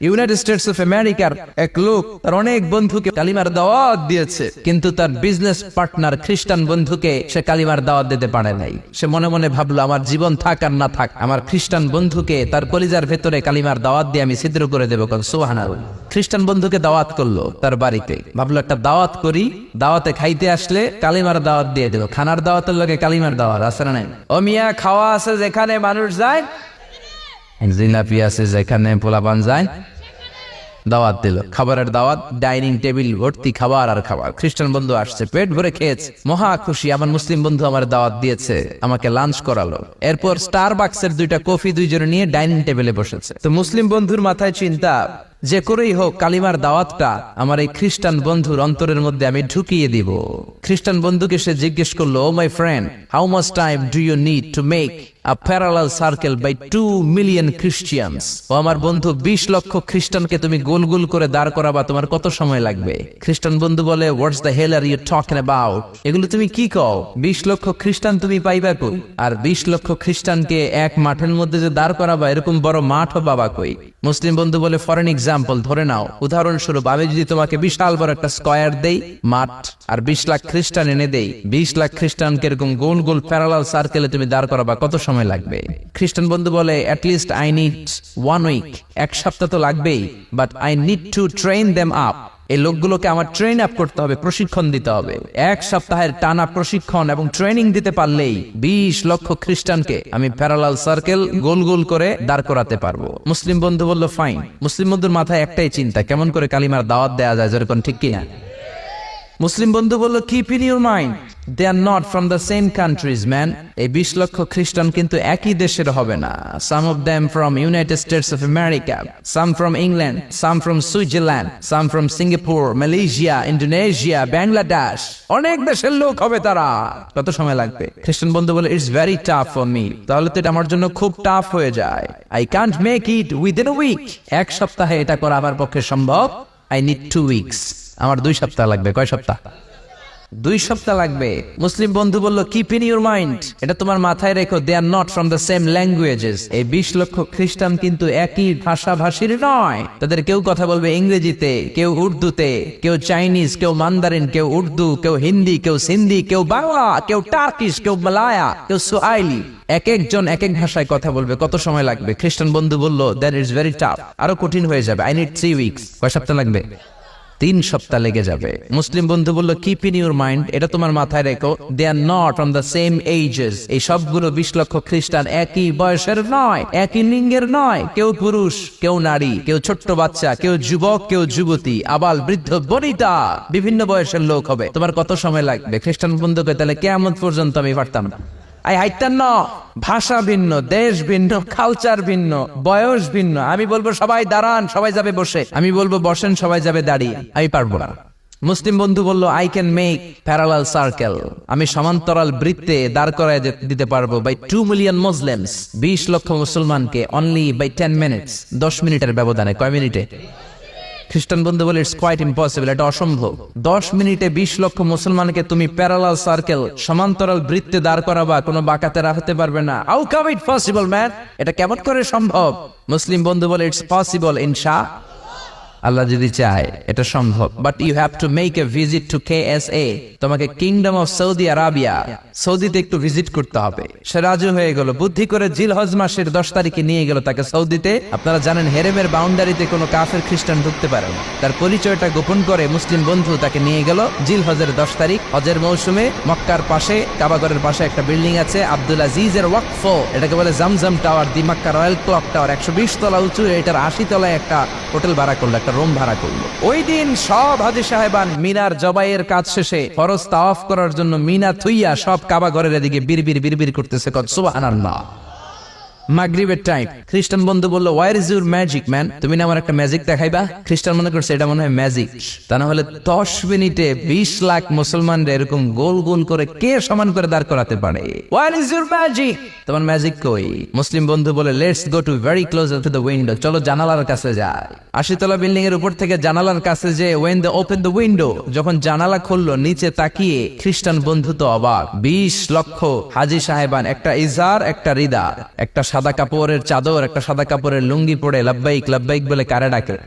United States of আমেরিকার এক লোক তার অনেক বন্ধুকে কালিমার দাওয়াত দিয়েছে, কিন্তু তার বিজনেস পার্টনার খ্রিস্টান বন্ধুকে সে কালিমার দাওয়াত দিতে পারে নাই। সে মনে মনে ভাবলো, আমার জীবন থাক আর না থাক, আমার খ্রিস্টান বন্ধুকে তার কলিজার ভেতরে কালিমার দাওয়াত দিয়ে আমি ছিদ্র করে দেবো। সুবহানাল্লাহ। খ্রিস্টান বন্ধুকে দাওয়াত করলো তার বাড়িতে, ভাবলো একটা দাওয়াত করি, দাওয়াতে খাইতে আসলে কালিমার দাওয়াত দিয়ে দেবো। খানার দাওয়াতের লোকে কালিমার দাওয়াত আছে না নাই? ও মিয়া, খাওয়া আছে যেখানে মানুষ যায়, জিলাপি আছে যেখানে পোলাপান যায়, দাওয়াত দিল, খাবারের দাওয়াত, ডাইনিং টেবিল ভর্তি খাবার আর খাবার। খ্রিস্টান বন্ধু আসছে, পেট ভরে খেয়েছে, মহা খুশি, আমার মুসলিম বন্ধু আমার দাওয়াত দিয়েছে, আমাকে লাঞ্চ করালো। এরপর স্টারবাকসের 2টা কফি দুইজনে নিয়ে ডাইনিং টেবিলে বসেছে। তো মুসলিম বন্ধুর মাথায় চিন্তা, যে করেই হোক কালিমার দাওয়াতটা আমার এই খ্রিস্টান বন্ধুর অন্তরের মধ্যে আমি ঢুকিয়ে দিব। খ্রিস্টান বন্ধুকে সে জিজ্ঞেস করলো, oh my friend, how much time do you need to make a parallel circle by 2 million Christians? ও আমার বন্ধু, 20 লক্ষ খ্রিস্টানকে তুমি গোল গোল করে দাঁড় করাবা, তোমার কত সময় লাগবে? খ্রিস্টান বন্ধু বলে, what's the hell are you talking about? এগুলো তুমি কি কও? 20 লক্ষ খ্রিস্টান তুমি পাইবা কই? আর 20 লক্ষ খ্রিস্টানকে এক মাঠের মধ্যে যে দাঁড় করাবা, এরকম বড় মাঠও পাবা কই? মুসলিম বন্ধু বলে, ফর এন এক্সাম্পল, ধরে নাও, উদাহরণস্বরূপ আমি যদি তোমাকে বিশাল বড় একটা স্কয়ার দেই, মাঠ, আর 20 লাখ খ্রিস্টান এনে দেই, 20 লাখ খ্রিস্টানকে এরকম গোল গোল প্যারালাল সার্কেলে তুমি দাঁড় করাবা, কত সময় লাগবে? খ্রিস্টান বন্ধু বলে, at least I need 1 week, এক সপ্তাহ তো লাগবেই, but I need to train them up. এই লোকগুলোকে আমার ট্রেন আপ করতে হবে, প্রশিক্ষণ দিতে হবে। এক সপ্তাহের টানা প্রশিক্ষণ এবং ট্রেনিং দিতে পারলেই 20 লক্ষ খ্রিস্টানকে আমি প্যারালাল সার্কেল গোল গোল করে দাঁড় করাতে পারবো। মুসলিম বন্ধু বলল, ফাইন। মুসলিম বন্ধুর মাথায় একটাই চিন্তা, কেমন করে কালিমার দাওয়াত দেয়া যায়, যেরকম, ঠিক কিনা? মুসলিম বন্ধু বলল, keep in your mind, they are not from the same countries man. এই 20 লক্ষ খ্রিস্টান কিন্তু একই দেশের হবে না। Some of them from United States of America, some from England, some from Switzerland, some from Singapore, Malaysia, Indonesia, Bangladesh, অনেক দেশের লোক হবে তারা। কত সময় লাগবে? খ্রিস্টান বন্ধু বলে, it's very tough for me. তাহলে তো এটা আমার জন্য খুব টাফ হয়ে যায়। I can't make it within a week. এক সপ্তাহে এটা করা আমার পক্ষে সম্ভব। I need 2 weeks. আমার 2 সপ্তাহ লাগবে। কয় সপ্তাহ? 2 সপ্তাহ লাগবে। মুসলিম বন্ধু বলল, কিপ ইন ইউর মাইন্ড, এটা তোমার মাথায় রেখো, they are not from the same languages. এই 20 লক্ষ খ্রিস্টান কিন্তু একই ভাষাভাষীর নয়। তাদের কেউ কথা বলবে ইংরেজিতে, কেউ উর্দুতে, কেউ চাইনিজ, কেউ মান্দারিন, কেউ উর্দু, কেউ হিন্দি, কেউ সিন্ধি, কেউ বাংলা, কেউ টার্কিশ, কেউ মালায়া, কেউ সুয়াইলি। এক একজন এক এক ভাষায় কথা বলবে। কত সময় লাগবে? খ্রিস্টান বন্ধু বলল, দ্যাট ইজ ভেরি টাফ, আরো কঠিন হয়ে যাবে। I need 3 weeks. কয় সপ্তাহ লাগবে? 3 সপ্তাহ লেগে যাবে। মুসলিম বন্ধু বলল, কিপ ইন ইউর মাইন্ড, এটা তোমার মাথায় রেখো, they are not from the same ages. এই সবগুলো 20 লক্ষ খ্রিস্টান একই বয়সের নয়, একই লিঙ্গের নয়। কেউ পুরুষ, কেউ নারী, কেউ ছোট্ট বাচ্চা, কেউ যুবক, কেউ যুবতী, আবাল বৃদ্ধ বনিতা, বিভিন্ন বয়সের লোক হবে। তোমার কত সময় লাগবে? খ্রিস্টান বন্ধুকে, তাহলে কিয়ামত পর্যন্ত আমি পারতাম না। আই হাইতাম না। ভাষা ভিন্ন, দেশ ভিন্ন, কালচার ভিন্ন, বয়স ভিন্ন। আমি বলবো সবাই দাঁড়ান, সবাই যাবে বসে। আমি বলবো বসেন, সবাই যাবে দাঁড়িয়ে। আমি পারবো না। মুসলিম বন্ধু বলল, I can make parallel circle, আমি সমান্তরাল বৃত্তে দাঁড় করায় দিতে পারবো, বাই 2 মিলিয়ন মুসলিমস, 20 লক্ষ মুসলমানকে, অনলি বাই 10 মিনিটস, 10 মিনিটের ব্যবধানে। কয় মিনিটে? খ্রিস্টান বন্ধু বলে, ইটস কোয়াইট ইম্পসিবল, এটা অসম্ভব। 10 মিনিটে 20 লক্ষ মুসলমানকে তুমি প্যারালাল সার্কেল, সমান্তরাল বৃত্তে দাঁড় করাবা, কোনো বাঁকাতে রাখতে পারবে না। How come it possible man? এটা কেমন করে সম্ভব? মুসলিম বন্ধু বলে, ইটস পসিবল ইনশাআল্লাহ, আল্লাহ যদি চায় এটা সম্ভব। But you have to make a visit to KSA, তোমাকে কিংডম অফ সৌদি আরাবিয়া, সৌদিতে একটু ভিজিট করতে হবে। সে রাজি হয়ে গেল। বুদ্ধি করে জিলহজ মাসের 10 তারিখে নিয়ে গেল তাকে সৌদিতে। আপনারা জানেন, হেরেমের বাউন্ডারিতে কোনো কাফের খ্রিস্টান ঢুকতে পারে না। তার পরিচয়টা গোপন করে মুসলিম বন্ধু তাকে নিয়ে গেল জিলহজের 10 তারিখ, হজের মৌসুমে। মক্কার পাশে, কাবাগরের পাশে একটা বিল্ডিং আছে, আব্দুল আজিজের ওয়াকফ, এটাকে বলে জামজাম টাওয়ার, দি মক্কা রয়্যাল ক্লক টাওয়ার, 120 তলা উঁচু। এটার 80 তলায় একটা হোটেল ভাড়া করলো, একটা রুম ভাড়া করলো। ওই দিন সব হাজী সাহেবান মিনার জবাইয়ের কাজ শেষে ফরজ তাওয়াফ করার জন্য মিনা থুইয়া সব কাবা ঘরের এদিকে বিড়বিড় করতেছে। সুবহানাল্লাহ। মাগরিবের টাইম। খ্রিস্টান বন্ধু বলল, where is your magic man? তুমি না আমার একটা ম্যাজিক দেখাইবা? খ্রিস্টান মনে করছে এটা মনে হয় ম্যাজিক। তা না হলে 10 মিনিটে 20 লাখ মুসলমানরা এরকম গোল গোল করে কে সমান করে দাঁড় করাতে পারে? Where is your magic? তোমার ম্যাজিক কই? মুসলিম বন্ধু বলে, let's go to very closer to the window, চলো জানালার কাছে যাই। 80 তলা বিল্ডিং এর উপর থেকে জানালার কাছে যে, when they open the window, যখন জানালা খুললো, নিচে তাকিয়ে খ্রিস্টান বন্ধু তো অবাক। 20 লক্ষ হাজী সাহেবান, একটা ইজার, একটা রিদা, একটা সাদা কাপড়ের চাদর, একটা সাদা কাপড়ের লুঙ্গি পরে লাব্বাইক লাব্বাইক বলে কারে ডাকে।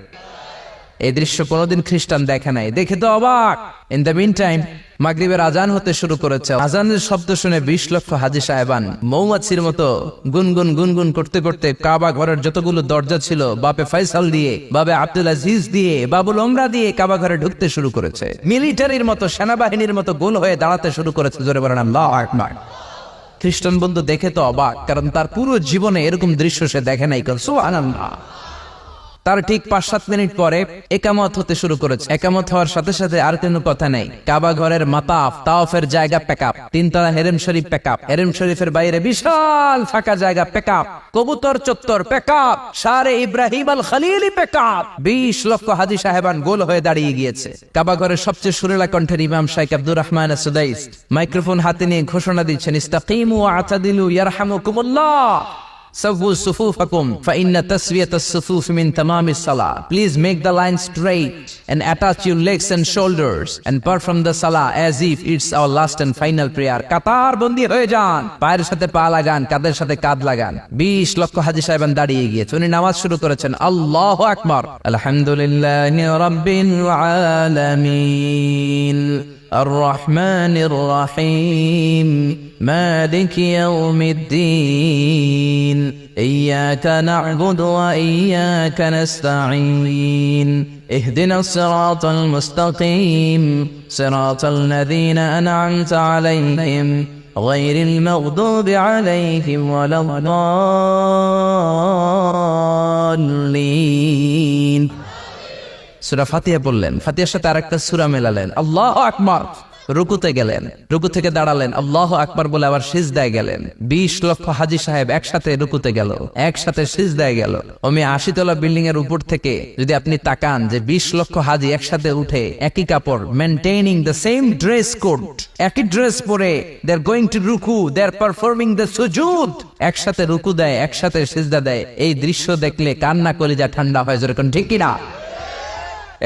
এই দৃশ্য কোনোদিন খ্রিস্টান দেখে নাই, দেখে তো অবাক। ইন দ্য মিন টাইম মাগরিবের আজান হতে শুরু করেছে। আজানের শব্দ শুনে 20 লক্ষ হাজী সাহেবান মৌমাছির মতো গুনগুন গুনগুন করতে করতে কাবা ঘরের যতগুলো দরজা ছিল বাপে ফয়সাল দিয়ে, বাবে আব্দুল আজিজ দিয়ে, বাবুল ওমরা দিয়ে কাবা ঘরে ঢুকতে শুরু করেছে। মিলিটারির মতো, সেনাবাহিনীর মতো গোল হয়ে দাঁড়াতে শুরু করেছে। জোরে বলেন আল্লাহু আকবার। খ্রিস্টান বন্ধু দেখে তো অবাক, কারণ তার পুরো জীবনে এরকম দৃশ্য সে দেখে নাই। সুবহানাল্লাহ। তার ঠিক 5-7 মিনিট পরে একামত হতে শুরু করেছে। একামত হওয়ার সাথে সাথে আর কোনো কথা নেই। কাবা ঘরের মাতাফ তাওয়াফের জায়গা প্যাকআপ, 3 তলা হেরেম শরীফ প্যাকআপ, হেরেম শরীফের বাইরে বিশাল ফাঁকা জায়গা প্যাকআপ, কবুতর চত্বর প্যাকআপ, শারে ইব্রাহিম আল খলিলি প্যাকআপ। 20 লক্ষ হাজী সাহেবান গোল হয়ে দাঁড়িয়ে গিয়েছে। কাবা ঘরের সবচেয়ে সুরেলা কণ্ঠের ইমাম শাইখ আব্দুর রহমান আস-সুদাইস মাইক্রোফোন হাতে নিয়ে ঘোষণা দিচ্ছেন, ইস্তাকিমু ওয়া আতাদিলু ইয়ারহামুকুমুল্লাহ। سووا صفوفكم فإن تسوية الصفوف من تمام الصلاة. Please make the line straight and attach your legs and shoulders and perform the salah as if it's our last and final prayer. কাতার বন্দী হয়ে যান, পায়ের সাথে পা লাগান, কাঁধের সাথে কাঁধ লাগান। 20 লক্ষ হাজী সাহেবান দাঁড়িয়ে গিয়েছে। উনি নামাজ শুরু করেছেন, আল্লাহু আকবার, আলহামদুলিল্লাহি রাব্বিল আলামিন الرحمن الرحيم مالك يوم الدين إياك نعبد وإياك نستعين اهدنا الصراط المستقيم صراط الذين أنعمت عليهم غير المغضوب عليهم ولا الضالين। সূরা ফাতিহা বললেন, ফাতিহার সাথে আরেকটা সূরা মেলালেন, আল্লাহু আকবার। রুকুতে গেলেন, রুকু থেকে দাঁড়ালেন, আল্লাহু আকবার বলে আবার সিজদায় গেলেন। 20 লক্ষ হাজী সাহেব একসাথে রুকুতে গেল, একসাথে সিজদায় গেল। 80 তলা বিল্ডিং এর উপর থেকে যদি আপনি তাকান যে 20 লক্ষ হাজী একসাথে উঠে একই কাপড়, maintaining the same dress code, একই ড্রেস পরে দে আর গোইং টু রুকু, দে আর পারফর্মিং দ্য সুজুদ, একসাথে রুকু দেয়, একসাথে সিজদা দেয়। এই দৃশ্য দেখলে কান্না কলিজা ঠান্ডা হয়। যেরকম ঠিক কিনা?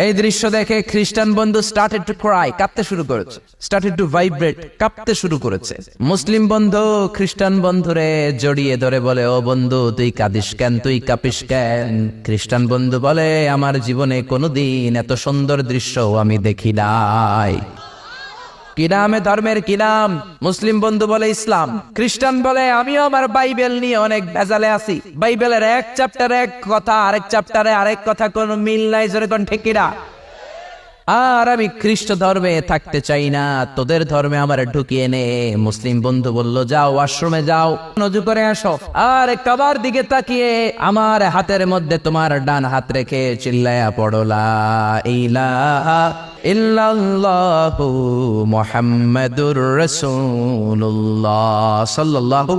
এই দৃশ্য দেখে খ্রিস্টান বন্ধু স্টার্টেড টু ক্রাই, কাঁপতে শুরু করেছে, স্টার্টেড টু ভাইব্রেট, কাঁপতে শুরু করেছে। মুসলিম বন্ধু খ্রিস্টান বন্ধুরে জড়িয়ে ধরে বলে, ও বন্ধু তুই কাঁদিস কেন, তুই কাঁপিস কেন? খ্রিস্টান বন্ধু বলে, আমার জীবনে কোনোদিন এত সুন্দর দৃশ্য আমি দেখি নাই। কি নামে ধর্মের কি নাম? মুসলিম বন্ধু বলে ইসলাম, খ্রিস্টান বলে আমিও আমার বাইবেল নিয়ে অনেক ভেজালে আছি, বাইবেলের এক চ্যাপ্টারে এক কথা, আরেক চ্যাপ্টারে আরেক কথা, কোনো মিল নাই। জোরে কোন ঠিক কিনা? আর আমি খ্রিস্ট ধর্মে থাকতে চাই না, তোদের ধর্মে আমার ঢুকিয়ে নে। মুসলিম বন্ধু বলল, যাও ওয়াশরুমে যাও, নজু করে আসো, আর কাবার দিকে তাকিয়ে আমার হাতের মধ্যে তোমার ডান হাত রেখে চিল্লায়া পড়ো লা ইলাহা ইল্লাল্লাহু মুহাম্মাদুর রাসূলুল্লাহ সাল্লাল্লাহু